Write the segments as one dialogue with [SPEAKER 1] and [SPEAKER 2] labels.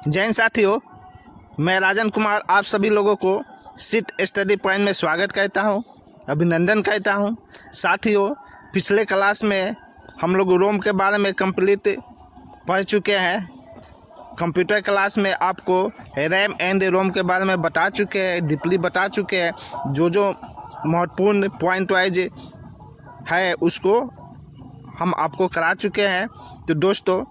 [SPEAKER 1] जय हिंद साथियों, मैं राजन कुमार आप सभी लोगों को सिट स्टडी पॉइंट में स्वागत कहता हूं, अभिनंदन कहता हूं। साथियों, पिछले क्लास में हम लोग रोम के बारे में कंप्लीट पढ़ चुके हैं। कंप्यूटर क्लास में आपको रैम एंड रोम के बारे में बता चुके हैं, डीपली बता चुके हैं। जो महत्वपूर्ण पॉइंट वाइज है उसको हम आपको करा चुके हैं। तो दोस्तों,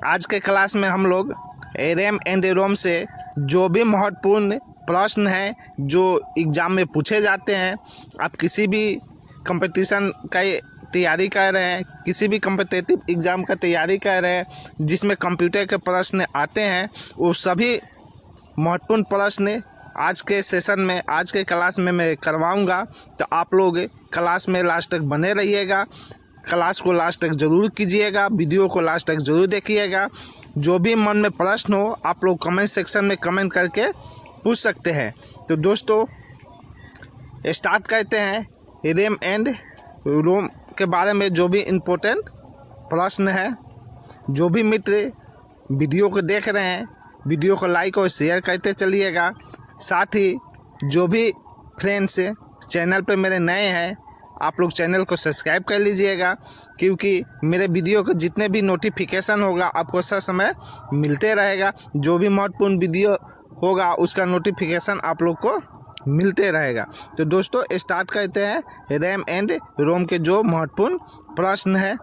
[SPEAKER 1] आज के क्लास में हम लोग रैम एंड रोम से जो भी महत्वपूर्ण प्रश्न हैं जो एग्ज़ाम में पूछे जाते हैं, आप किसी भी कंपटीशन का तैयारी कर रहे हैं, किसी भी कॉम्पिटिटिव एग्ज़ाम का तैयारी कर रहे हैं जिसमें कंप्यूटर के प्रश्न आते हैं, वो सभी महत्वपूर्ण प्रश्न आज के सेशन में, आज के क्लास में मैं करवाऊंगा। तो आप लोग क्लास में लास्ट तक बने रहिएगा, क्लास को लास्ट तक ज़रूर कीजिएगा, वीडियो को लास्ट तक ज़रूर देखिएगा। जो भी मन में प्रश्न हो आप लोग कमेंट सेक्शन में कमेंट करके पूछ सकते हैं। तो दोस्तों, स्टार्ट करते हैं रैम एंड रोम के बारे में जो भी इम्पोर्टेंट प्रश्न है। जो भी मित्र वीडियो को देख रहे हैं, वीडियो को लाइक और शेयर करते चलिएगा। साथ ही जो भी फ्रेंड्स चैनल पे मेरे नए हैं, आप लोग चैनल को सब्सक्राइब कर लीजिएगा, क्योंकि मेरे वीडियो के जितने भी नोटिफिकेशन होगा आपको सब समय मिलते रहेगा। जो भी महत्वपूर्ण वीडियो होगा उसका नोटिफिकेशन आप लोग को मिलते रहेगा। तो दोस्तों, स्टार्ट करते हैं रैम एंड रोम के जो महत्वपूर्ण प्रश्न है।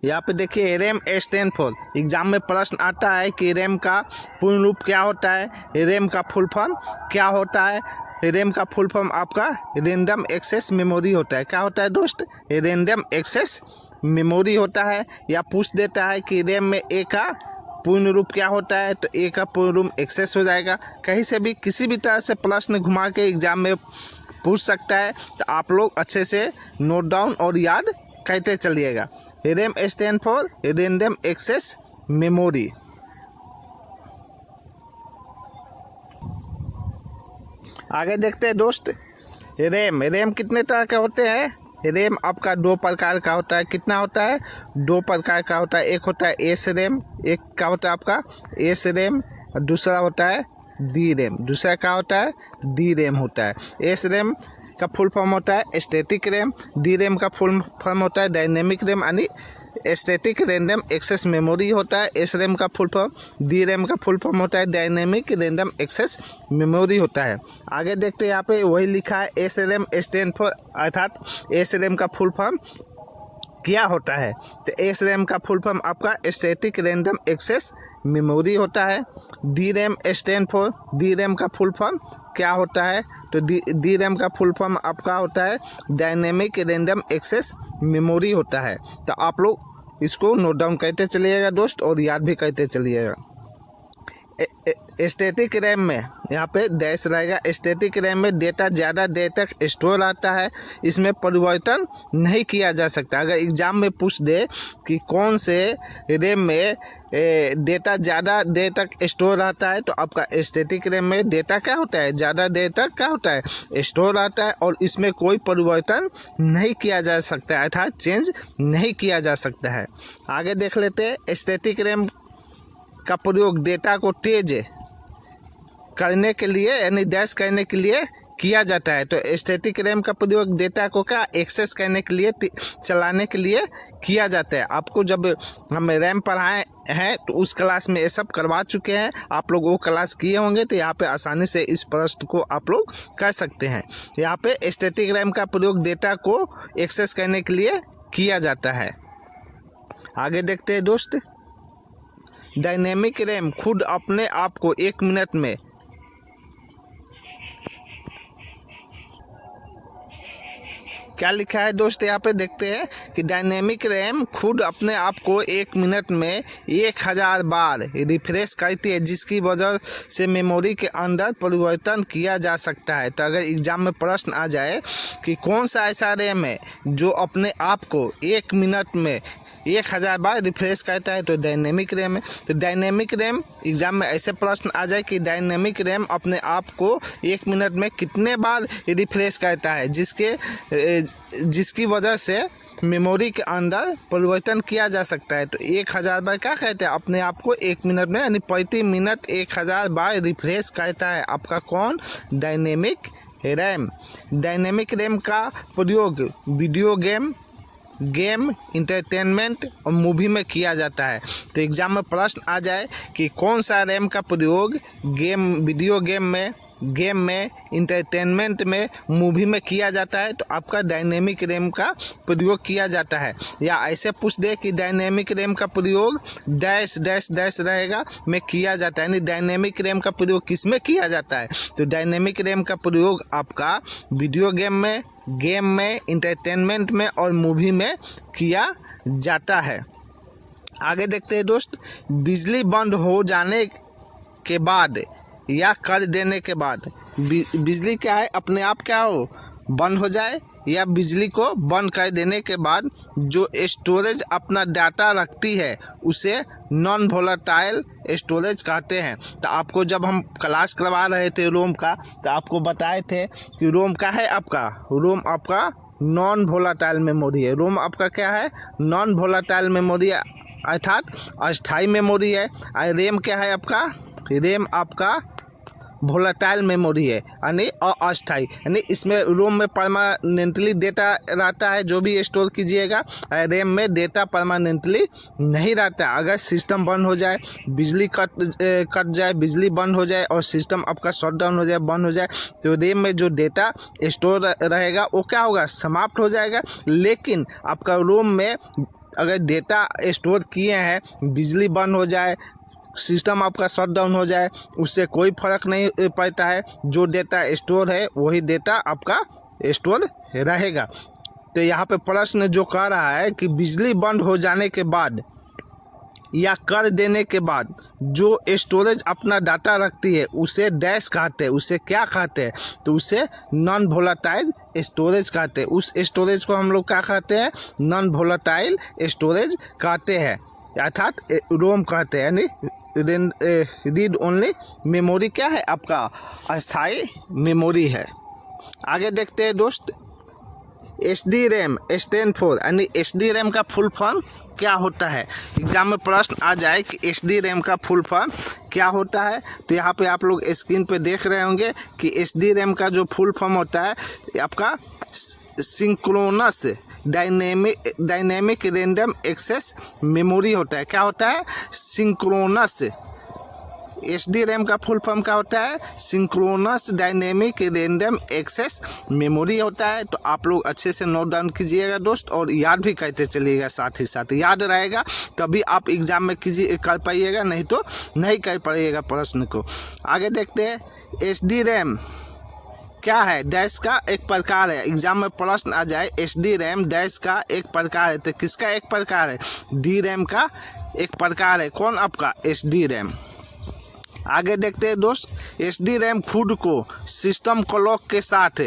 [SPEAKER 1] यहाँ पे देखिए, रैम स्टैंड फॉर। एग्जाम में प्रश्न आता है कि रैम का पूर्ण रूप क्या होता है, रैम का फुल फॉर्म क्या होता है। रैम का फुल फॉर्म आपका रैंडम एक्सेस मेमोरी होता है। क्या होता है दोस्त? रैंडम एक्सेस मेमोरी होता है। या पूछ देता है कि रैम में ए का पूर्ण रूप क्या होता है, तो ए का पूर्ण रूप एक्सेस हो जाएगा। कहीं से भी किसी भी तरह से प्रश्न घुमा के एग्जाम में पूछ सकता है, तो आप लोग अच्छे से नोट डाउन और याद करते चलिएगा। RAM stand for random access memory. आगे देखते हैं दोस्त, रैम कितने तरह के होते हैं। रैम आपका दो प्रकार का होता है। कितना होता है? दो प्रकार का होता है। एक होता है एस रैम, एक का होता है आपका एस रैम, और दूसरा होता है डी रैम। दूसरा क्या होता है? डी रैम होता है। एस रैम का फुल फॉर्म होता है स्टैटिक रैम, डी रैम का फुल फॉर्म होता है डायनेमिक रैम यानी स्टैटिक रैंडम एक्सेस मेमोरी होता है। एस रैम का फुल फॉर्म, डी रैम का फुल फॉर्म होता है डायनेमिक रैंडम एक्सेस मेमोरी होता है। आगे देखते हैं, यहाँ पे वही लिखा है एस रैम स्टैंड फॉर, अर्थात एस रैम का फुल फॉर्म क्या होता है। तो एस रैम का फुल फॉर्म आपका स्टैटिक रैंडम एक्सेस मेमोरी होता है। D RAM stand for, D RAM का फुल फॉर्म क्या होता है, तो डी रैम का फुल फॉर्म आपका होता है डायनेमिक रैंडम एक्सेस मेमोरी होता है। तो आप लोग इसको नोट डाउन करते चलिएगा दोस्त, और याद भी करते चलिएगा। स्टैटिक रैम में यहाँ पे डैश रहेगा। स्टैटिक रैम में डेटा ज़्यादा देर तक स्टोर रहता है, इसमें परिवर्तन नहीं किया जा सकता। अगर एग्जाम में पूछ दे कि कौन से रैम में डेटा ज़्यादा देर तक स्टोर रहता है, तो आपका स्टैटिक रैम में डेटा क्या होता है? ज़्यादा देर तक क्या होता है? स्टोर रहता है, और इसमें कोई परिवर्तन नहीं किया जा सकता है, अर्थात चेंज नहीं किया जा सकता है। आगे देख लेते हैं, स्टैटिक रैम का प्रयोग डेटा को तेज करने के लिए यानी डैश करने के लिए किया जाता है। तो स्टैटिक रैम का प्रयोग डेटा को क्या एक्सेस करने के लिए, चलाने के लिए किया जाता है। आपको जब हम रैम पढ़ाए हैं तो उस क्लास में ये सब करवा चुके हैं, आप लोग वो क्लास किए होंगे, तो यहाँ पे आसानी से इस प्रश्न को आप लोग कर सकते हैं। यहाँ पे स्टैटिक रैम का प्रयोग डेटा को एक्सेस करने के लिए किया जाता है। आगे देखते हैं दोस्त, डायनेमिक रैम खुद अपने आप को 1 मिनट में क्या लिखा है दोस्त? यहाँ पे देखते हैं कि डायनेमिक रैम खुद अपने आप को 1 मिनट में 1000 बार रिफ्रेश करती है, जिसकी वजह से मेमोरी के अंदर परिवर्तन किया जा सकता है। तो अगर एग्जाम में प्रश्न आ जाए कि कौन सा ऐसा रैम है जो अपने आप को 1 मिनट में 1000 बार रिफ्रेश करता है, तो डायनेमिक रैम है। तो डायनेमिक रैम एग्जाम में ऐसे प्रश्न आ जाए कि डायनेमिक रैम अपने आप को 1 मिनट में कितने बार रिफ्रेश करता है, जिसकी वजह से मेमोरी के अंदर परिवर्तन किया जा सकता है। तो 1000 बार क्या कहते हैं, अपने आप को 1 मिनट में यानी प्रति मिनट 1000 बार रिफ्रेश करता है आपका कौन, डायनेमिक रैम। डायनेमिक रैम का प्रयोग वीडियो गेम इंटरटेनमेंट और मूवी में किया जाता है। तो एग्जाम में प्रश्न आ जाए कि कौन सा रैम का प्रयोग वीडियो गेम में इंटरटेनमेंट में मूवी में किया जाता है, तो आपका डायनेमिक रैम का प्रयोग किया जाता है। या ऐसे पूछ दे कि डायनेमिक रैम का प्रयोग डैश डैश डैश रहेगा में किया जाता है, यानी डायनेमिक रैम का प्रयोग किस में किया जाता है, तो डायनेमिक रैम का प्रयोग आपका वीडियो गेम में इंटरटेनमेंट में और मूवी में किया जाता है। आगे देखते हैं दोस्त, बिजली बंद हो जाने के बाद या कर देने के बाद, बिजली क्या है अपने आप क्या हो बंद हो जाए, या बिजली को बंद कर देने के बाद जो स्टोरेज अपना डाटा रखती है उसे नॉन वोलेटाइल स्टोरेज कहते हैं। तो आपको जब हम क्लास करवा रहे थे रोम का, तो आपको बताए थे कि रोम क्या है आपका, रोम आपका नॉन वोलेटाइल मेमोरी है। रोम आपका क्या है, नॉन वोलेटाइल मेमोरी अर्थात अस्थाई मेमोरी है। और रैम क्या है आपका, रैम आपका वोलेटाइल मेमोरी है यानी अस्थाई, यानी इसमें रोम में परमानेंटली डेटा रहता है जो भी स्टोर कीजिएगा, रैम में डेटा परमानेंटली नहीं रहता। अगर सिस्टम बंद हो जाए, बिजली कट जाए, बिजली बंद हो जाए और सिस्टम आपका शट डाउन हो जाए, बंद हो जाए, तो रैम में जो डेटा स्टोर रहेगा वो क्या होगा, समाप्त हो जाएगा। लेकिन आपका रोम में अगर डेटा स्टोर किए हैं, बिजली बंद हो जाए, सिस्टम आपका शट डाउन हो जाए, उससे कोई फर्क नहीं पड़ता है, जो डेटा स्टोर है वही डेटा आपका स्टोर रहेगा। तो यहाँ पे प्रश्न जो कह रहा है कि बिजली बंद हो जाने के बाद या कर देने के बाद जो स्टोरेज अपना डाटा रखती है उसे डैश कहते हैं, उसे क्या कहते हैं, तो उसे नॉन वोलेटाइल स्टोरेज कहते हैं। उस स्टोरेज को हम लोग क्या कहते हैं, नॉन वोलेटाइल स्टोरेज कहते हैं, अर्थात रोम कहते हैं, यानी रीड ओनली मेमोरी क्या है आपका, अस्थाई मेमोरी है। आगे देखते हैं दोस्त, SD रैम स्टैंड फॉर, यानी SD रैम का फुल फॉर्म क्या होता है। एग्जाम में प्रश्न आ जाए कि SD रैम का फुल फॉर्म क्या होता है, तो यहाँ पे आप लोग स्क्रीन पे देख रहे होंगे कि SD रैम का जो फुल फॉर्म होता है आपका synchronous dynamic random access memory होता है। क्या होता है, सिंक्रोनस। SD रैम का फुल फॉर्म क्या होता है, synchronous dynamic random access memory होता है। तो आप लोग अच्छे से नोट डाउन कीजिएगा दोस्त, और याद भी करते चलिएगा, साथ ही साथ याद रहेगा तभी आप एग्जाम में कर पाइएगा, नहीं तो नहीं कर पाइएगा प्रश्न को। आगे देखते हैं, SD रैम क्या है, डैश का एक प्रकार है। एग्जाम में प्रश्न आ जाए SD रैम डैश का एक प्रकार है, तो किसका एक प्रकार है, D रैम का एक प्रकार है। कौन आपका, SD रैम। आगे देखते हैं दोस्त, SD रैम खुद को सिस्टम क्लॉक के साथ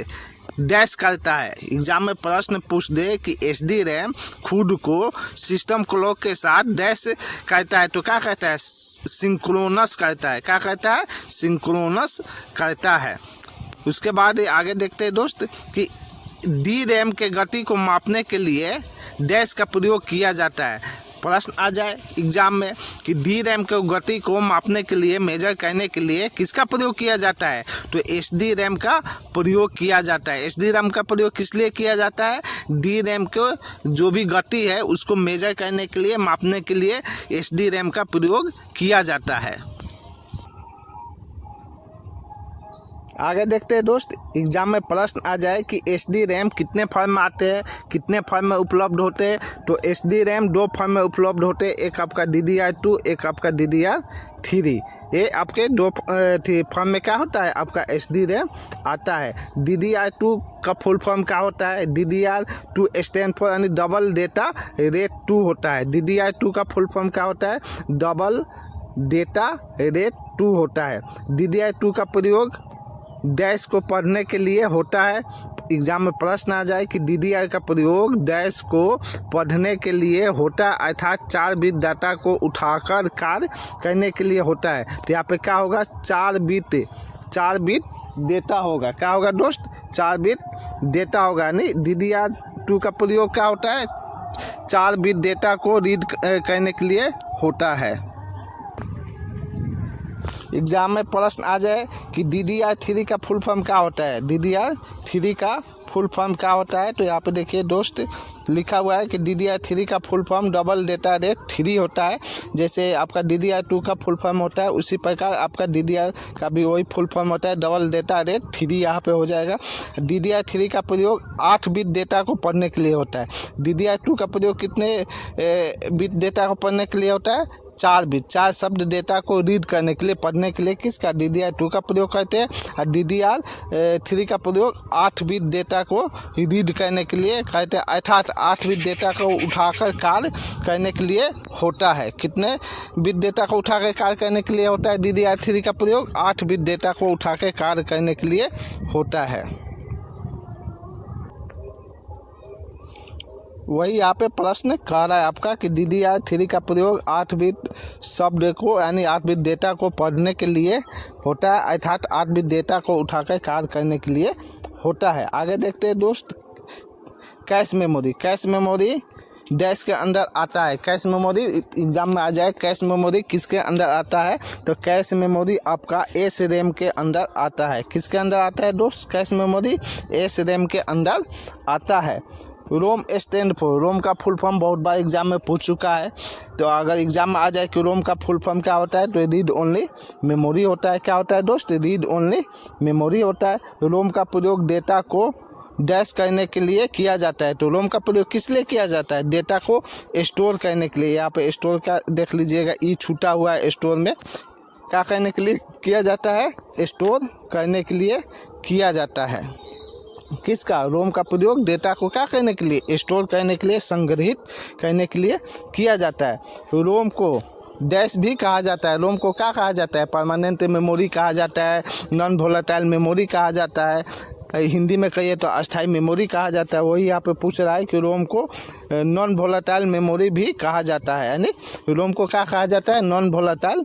[SPEAKER 1] डैश करता है। एग्जाम में प्रश्न पूछ दे कि SD रैम खुद को सिस्टम क्लॉक के साथ डैश करता है, तो क्या कहता है, सिंक्रोनस करता है। क्या कहता है, सिंक्रोनस करता है। उसके बाद आगे देखते हैं दोस्त कि D रैम के गति को मापने के लिए डैश का प्रयोग किया जाता है। प्रश्न आ जाए एग्जाम में कि D रैम के गति को मापने के लिए, मेजर करने के लिए किसका प्रयोग किया जाता है, तो SD रैम का प्रयोग किया जाता है। SD रैम का प्रयोग किस लिए किया जाता है, D रैम को जो भी गति है उसको मेजर करने के लिए, मापने के लिए SD रैम का प्रयोग किया जाता है। आगे देखते हैं दोस्त, एग्जाम में प्रश्न आ जाए कि SD रैम कितने फॉर्म में आते हैं, कितने फॉर्म में उपलब्ध होते हैं, तो SD रैम 2 फॉर्म में उपलब्ध होते हैं, एक आपका DDR2, एक आपका DDR3। ये आपके 2 फॉर्म में क्या होता है, आपका SD रैम आता है। DDR2 का फुल फॉर्म क्या होता है, DDR2 स्टैंड फॉर यानी डबल डेटा रेट 2 होता है। DDR2 का फुल फॉर्म क्या होता है, डबल डेटा रेट 2 होता है। DDR2 का प्रयोग डैश को पढ़ने के लिए होता है। एग्जाम में प्रश्न आ जाए कि DDR का प्रयोग डैश को पढ़ने के लिए होता है, अर्थात 4 बिट डाटा को उठाकर कार्य करने के लिए होता है। तो यहाँ पे क्या होगा, 4 बिट डेटा होगा। क्या होगा दोस्त, 4 बिट डेटा होगा। नहीं, DDR2 का प्रयोग क्या होता है, 4 बिट डेटा को रीड करने के लिए होता है। एग्ज़ाम में प्रश्न आ जाए कि DDR3 का फुल फॉर्म क्या होता है, DDR3 का फुल फॉर्म क्या होता है, तो यहाँ पे देखिए दोस्त लिखा हुआ है कि DDR3 का full form double data rate 3 होता है। जैसे आपका DDR2 का फुल फॉर्म होता है, उसी प्रकार आपका DDR का भी वही फुल फॉर्म होता है, डबल डेटा रेट 3 यहाँ पे हो जाएगा। DDR3 का प्रयोग 8 बिट डेटा को पढ़ने के लिए होता है। DDR2 का प्रयोग कितने बिट डेटा को पढ़ने के लिए होता है, 4 बिट, 4 शब्द डेटा को रीड करने के लिए, पढ़ने के लिए किसका, DDR2 का प्रयोग करते हैं। और DDR3 का प्रयोग 8 बिट डेटा को रीड करने के लिए करते हैं, अर्थात 8 बिट डेटा को उठाकर कार्य करने के लिए होता है। कितने बिट डेटा को उठाकर कार्य करने के लिए होता है DDR3 का प्रयोग, 8 बिट डेटा को उठाकर कार्य करने के लिए होता है। वही यहाँ पे प्रश्न कह रहा है आपका कि DDR3 का प्रयोग 8 बिट शब्द को यानी 8 बिट डेटा को पढ़ने के लिए होता है, अर्थात 8 बिट डेटा को उठाकर कार्य करने के लिए होता है। आगे देखते हैं दोस्त, cache memory. Cache memory dash के अंदर आता है। कैश मेमोरी एग्जाम में आ जाए, कैश मेमोरी किसके अंदर आता है, तो कैश मेमोरी आपका SRAM के अंदर आता है। किसके अंदर आता है दोस्त, कैश मेमोरी SRAM के अंदर आता है। रोम स्टैंड फॉर, रोम का फुल फॉर्म बहुत बार एग्जाम में पूछ चुका है, तो अगर एग्जाम में आ जाए कि रोम का फुल फॉर्म क्या होता है, तो रीड ओनली मेमोरी होता है। क्या होता है दोस्त, रीड ओनली मेमोरी होता है। रोम का प्रयोग डेटा को डैश करने के लिए किया जाता है। तो रोम का प्रयोग किस लिए किया जाता है, डेटा को स्टोर करने के लिए। यहाँ पे स्टोर का देख लीजिएगा, ई छूटा हुआ है, स्टोर में क्या करने के लिए किया जाता है, स्टोर करने के लिए किया जाता है। किसका, रोम का प्रयोग डेटा को क्या करने के लिए, स्टोर करने के लिए, संग्रहित करने के लिए किया जाता है। रोम को डैश भी कहा जाता है। रोम को क्या कहा जाता है, परमानेंट मेमोरी कहा जाता है, नॉन वोलेटाइल मेमोरी कहा जाता है, हिंदी में कहिए तो अस्थाई मेमोरी कहा जाता है। वही यहाँ पे पूछ रहा है कि रोम को नॉन वोलेटाइल मेमोरी भी कहा जाता है, यानी रोम को क्या कहा जाता है, नॉन वोलेटाइल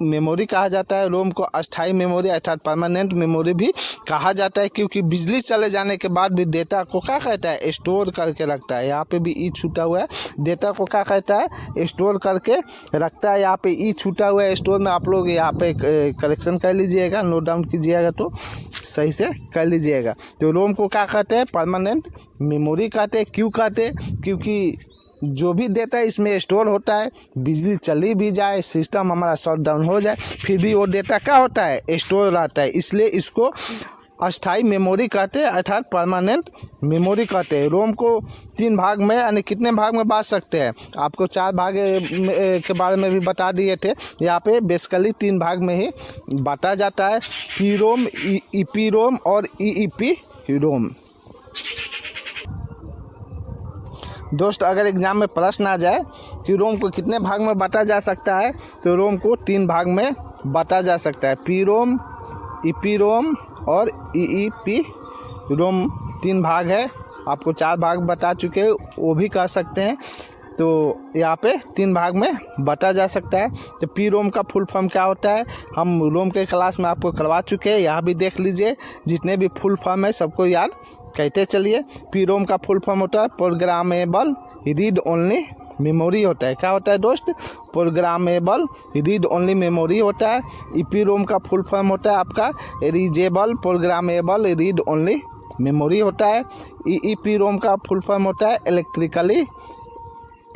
[SPEAKER 1] मेमोरी कहा जाता है। रोम को अस्थाई मेमोरी अर्थात परमानेंट मेमोरी भी कहा जाता है, क्योंकि बिजली चले जाने के बाद भी डेटा को क्या कहता है, स्टोर करके रखता है। यहाँ पे भी ई छूटा हुआ है, डेटा को क्या कहता है, स्टोर करके रखता है। यहाँ पे ई छूटा हुआ है, स्टोर में आप लोग यहाँ पे करेक्शन कर लीजिएगा, नोट डाउन कीजिएगा तो सही से कर लीजिएगा। तो रोम को क्या कहते हैं, परमानेंट मेमोरी कहते हैं। क्यों कहते हैं, क्योंकि जो भी डेटा इसमें स्टोर होता है, बिजली चली भी जाए, सिस्टम हमारा शट डाउन हो जाए, फिर भी वो डेटा क्या होता है, स्टोर रहता है। इसलिए इसको अस्थाई मेमोरी कहते हैं, अर्थात परमानेंट मेमोरी कहते हैं। रोम को 3 भाग में यानी कितने भाग में बांट सकते हैं, आपको 4 भाग के बारे में भी बता दिए थे। यहाँ पे बेसिकली 3 भाग में ही बांटा जाता है, पी रोम, ईपी रोम और ईईपी रोम। दोस्त अगर एग्जाम में प्रश्न आ जाए कि रोम को कितने भाग में बांटा जा सकता है, तो रोम को 3 भाग में बांटा जा सकता है, पी रोम, ईपी रोम और ईईपी रोम 3 भाग है। आपको 4 भाग बता चुके हैं, वो भी कह सकते हैं। तो यहाँ पे 3 भाग में बांटा जा सकता है। तो पी रोम का फुल फॉर्म क्या होता है, हम रोम के क्लास में आपको करवा चुके हैं, यहाँ भी देख लीजिए। जितने भी फुल फॉर्म है सबको याद कहते चलिए। पी रोम का फुल फॉर्म होता है प्रोग्रामेबल रीड ओनली मेमोरी होता है। क्या होता है दोस्त, प्रोग्रामेबल रीड ओनली मेमोरी होता है। ईपी रोम का फुल फॉर्म होता है आपका erasable programmable read only memory होता है। ईईपी रोम का फुल फॉर्म होता है electrically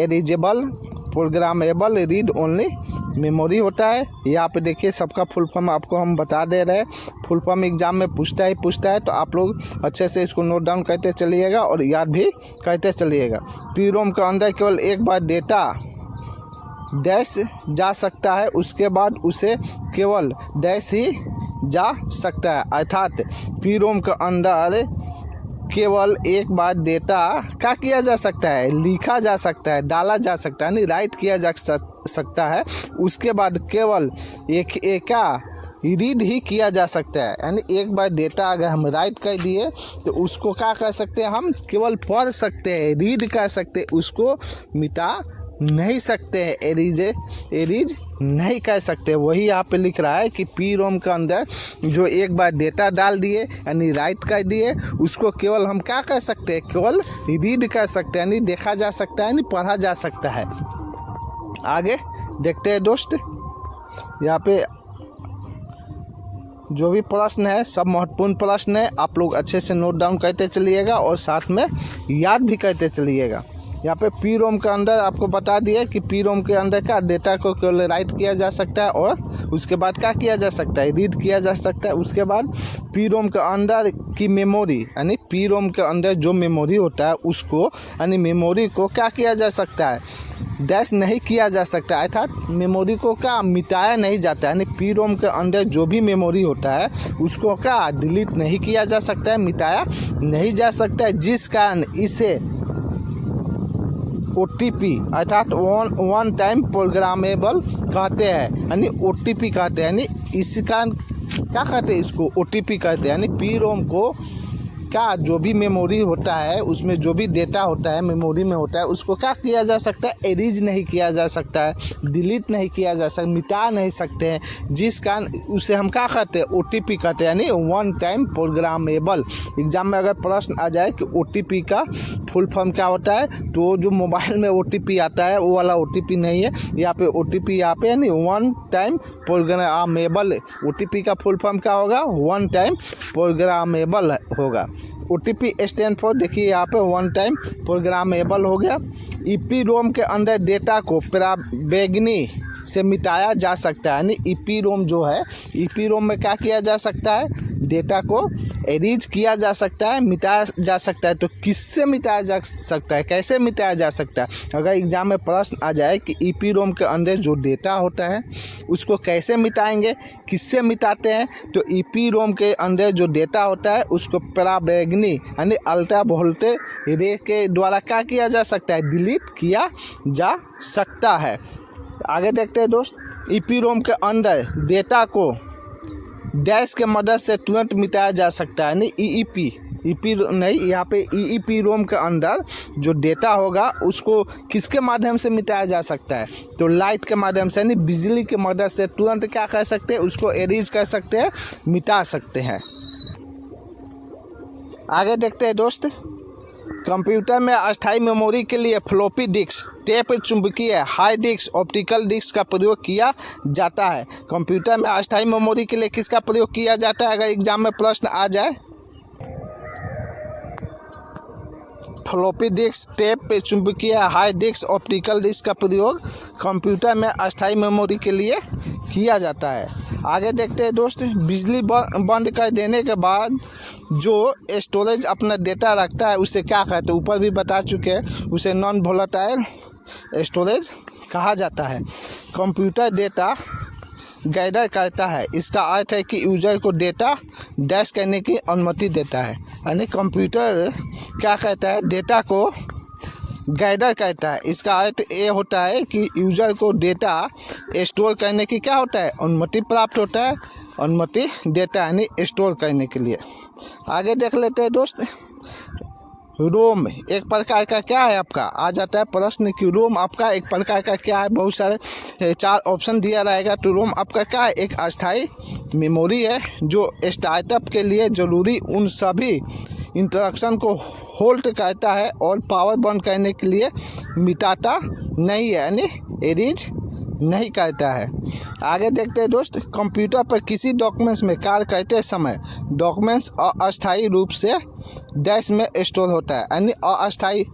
[SPEAKER 1] erasable programmable read only memory होता है। यहाँ पे देखिए सबका फुल फॉर्म आपको हम बता दे रहे हैं। फुल फॉर्म एग्जाम में पूछता है, तो आप लोग अच्छे से इसको नोट डाउन करते चलिएगा और याद भी करते चलिएगा। पी रोम के अंदर केवल एक बार डेटा डैश जा सकता है, उसके बाद उसे केवल डैश ही जा सकता है। अर्थात पी रोम के अंदर केवल एक बार डेटा क्या किया जा सकता है, लिखा जा सकता है, डाला जा सकता है, नहीं राइट किया जा सकता है। उसके बाद केवल एक क्या रीड ही किया जा सकता है। यानी एक बार डेटा अगर हम राइट कर दिए तो उसको क्या कर सकते हैं, हम केवल पढ़ सकते हैं, रीड कर सकते हैं, उसको मिटा नहीं सकते हैं, एरीज नहीं कर सकते। वही यहाँ पे लिख रहा है कि पी रोम के अंदर जो एक बार डेटा डाल दिए यानी राइट कर दिए, उसको केवल हम क्या कर सकते हैं, केवल रीड कर सकते हैं, यानी देखा जा सकता है, यानी पढ़ा जा सकता है। आगे देखते हैं दोस्त, यहाँ पे जो भी प्रश्न है सब महत्वपूर्ण प्रश्न है, आप लोग अच्छे से नोट डाउन करते चलिएगा और साथ में याद भी करते चलिएगा। यहाँ पे पी रोम के अंदर आपको बता दिया कि पी रोम के अंदर का डेटा को केवल राइट किया जा सकता है और उसके बाद क्या किया जा सकता है, रीड किया जा सकता है। उसके बाद पी रोम के अंदर की मेमोरी, यानी पी रोम के अंदर जो मेमोरी होता है उसको, यानी मेमोरी को क्या किया जा सकता है, डैश नहीं किया जा सकता है, अर्थात मेमोरी को क्या मिटाया नहीं जाता है। यानी पी रोम के अंदर जो भी मेमोरी होता है उसको क्या डिलीट नहीं किया जा सकता है, मिटाया नहीं जा सकता है, जिस कारण इसे OTP अर्थात वन टाइम प्रोग्रामेबल कहते हैं, यानी OTP कहते हैं। यानी इसका क्या कहते हैं, इसको OTP कहते हैं। यानी पी रोम को क्या जो भी मेमोरी होता है उसमें जो भी डेटा होता है मेमोरी में होता है उसको क्या किया जा सकता है, एरीज नहीं किया जा सकता है, डिलीट नहीं किया जा सकता, मिटा नहीं सकते हैं, जिस कारण उसे हम क्या कहते हैं, OTP कहते हैं, यानी वन टाइम प्रोग्रामेबल। एग्जाम में अगर प्रश्न आ जाए कि OTP का फुल फॉर्म क्या होता है, तो जो मोबाइल में OTP आता है वो वाला OTP नहीं है, यहाँ पे OTP यहाँ पे यानी वन टाइम प्रोग्रामेबल। OTP का फुल फॉर्म क्या होगा, वन टाइम प्रोग्रामेबल होगा। OTP स्टैंड फॉर, देखिए यहाँ पे वन टाइम प्रोग्रामेबल हो गया। ईपी रोम के अंदर डेटा को प्रावेगनी से मिटाया जा सकता है, यानी ईपी रोम जो है, ईपी रोम में क्या किया जा सकता है, डेटा को एरीज किया जा सकता है, मिटाया जा सकता है। तो किससे मिटाया जा सकता है, कैसे मिटाया जा सकता है, अगर एग्जाम में प्रश्न आ जाए कि ईपी रोम के अंदर जो डेटा होता है उसको कैसे मिटाएंगे, किससे मिटाते हैं, तो ईपी रोम के अंदर जो डेटा होता है उसको प्रावेगनी यानी अल्ट्रा वोल्टेज रे के द्वारा क्या किया जा सकता है, डिलीट किया जा सकता है। आगे देखते हैं दोस्त, ईपी रोम के अंदर डेटा को डैश के मदद से तुरंत मिटाया जा सकता है, यानी ईपी नहीं, यहाँ पे ईपी रोम के अंदर जो डेटा होगा उसको किसके माध्यम से मिटाया जा सकता है, तो लाइट के माध्यम से, यानी बिजली के मदद से तुरंत क्या कर सकते हैं, उसको एरीज कर सकते हैं, मिटा सकते हैं। आगे देखते हैं दोस्त, कंप्यूटर में अस्थायी मेमोरी के लिए फ्लॉपी डिस्क, टेप चुंबकीय, हार्ड डिस्क, ऑप्टिकल डिस्क का प्रयोग किया जाता है। कंप्यूटर में अस्थायी मेमोरी के लिए किसका प्रयोग किया जाता है, अगर एग्जाम में प्रश्न आ जाए, फ्लॉपी डिस्क, टेप चुंबकीय, हार्ड डिस्क, ऑप्टिकल डिस्क का प्रयोग कंप्यूटर में अस्थायी मेमोरी के लिए किया जाता है। आगे देखते हैं दोस्त, बिजली बंद कर देने के बाद जो स्टोरेज अपना डेटा रखता है उसे क्या कहते हैं, ऊपर भी बता चुके हैं, उसे नॉन वोलेटाइल स्टोरेज कहा जाता है। कंप्यूटर डेटा गैदर करता है, इसका अर्थ है कि यूजर को डेटा डैश करने की अनुमति देता है, यानी कंप्यूटर क्या कहता है, डेटा को गैदर करता है। इसका अर्थ ये होता है कि यूजर को डेटा स्टोर करने की क्या होता है, अनुमति प्राप्त होता है, अनुमति देता है, यानी स्टोर करने के लिए। आगे देख लेते हैं दोस्त, रोम एक प्रकार का क्या है, आपका आ जाता है प्रश्न कि रोम आपका एक प्रकार का क्या है, बहुत सारे 4 ऑप्शन दिया रहेगा। तो रोम आपका क्या है, एक अस्थायी मेमोरी है जो स्टार्टअप के लिए ज़रूरी उन सभी इंस्ट्रक्शन को होल्ड करता है और पावर बंद करने के लिए मिटाता नहीं है, यानी एरीज नहीं करता है। आगे देखते हैं दोस्त, कंप्यूटर पर किसी डॉक्यूमेंट्स में कार्य करते समय डॉक्यूमेंट्स अस्थायी रूप से डैश में स्टोर होता है, यानी अस्थायी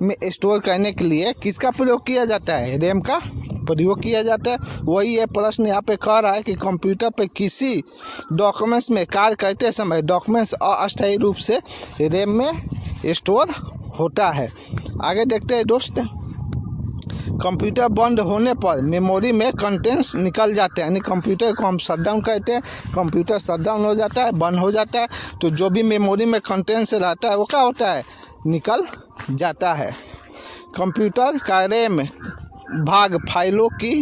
[SPEAKER 1] में स्टोर करने के लिए किसका प्रयोग किया जाता है, रैम का प्रयोग किया जाता है। वही ये प्रश्न यहाँ पे कह रहा है कि कंप्यूटर पे किसी डॉक्यूमेंट्स में कार्य करते समय डॉक्यूमेंट्स अस्थायी रूप से रैम में स्टोर होता है। आगे देखते हैं दोस्त, कंप्यूटर बंद होने पर मेमोरी में कंटेंट्स निकल जाते हैं, यानी कंप्यूटर को हम शट डाउन करते हैं, कंप्यूटर शट डाउन हो जाता है, बंद हो जाता है, तो जो भी मेमोरी में कंटेंट्स रहता है वो क्या होता है, निकल जाता है। कंप्यूटर का रैम भाग फाइलों की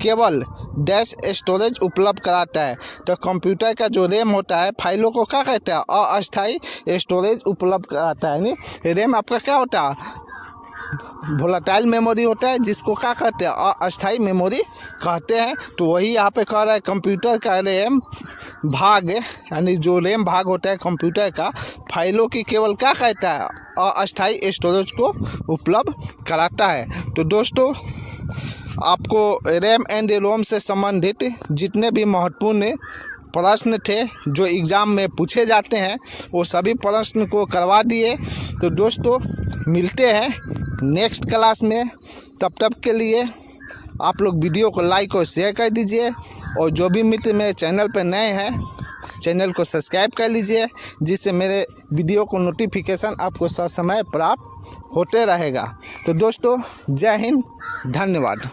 [SPEAKER 1] केवल डैश स्टोरेज उपलब्ध कराता है, तो कंप्यूटर का जो रैम होता है फाइलों को क्या कहता है, अस्थायी स्टोरेज उपलब्ध कराता है, यानी रैम आपका क्या होता है, वोलेटाइल मेमोरी होता है, जिसको क्या कहते हैं, अस्थाई मेमोरी कहते हैं। तो वही यहाँ पे कह रहा है कंप्यूटर का रैम भाग, यानी जो रैम भाग होता है कंप्यूटर का, फाइलों की केवल क्या कहता है, अस्थाई स्टोरेज को उपलब्ध कराता है। तो दोस्तों, आपको रैम एंड रोम से संबंधित जितने भी महत्वपूर्ण प्रश्न थे जो एग्ज़ाम में पूछे जाते हैं, वो सभी प्रश्न को करवा दिए। तो दोस्तों, मिलते हैं नेक्स्ट क्लास में। तब के लिए आप लोग वीडियो को लाइक और शेयर कर दीजिए, और जो भी मित्र मेरे चैनल पर नए हैं, चैनल को सब्सक्राइब कर लीजिए, जिससे मेरे वीडियो को नोटिफिकेशन आपको समय प्राप्त होते रहेगा। तो दोस्तों, जय हिंद, धन्यवाद।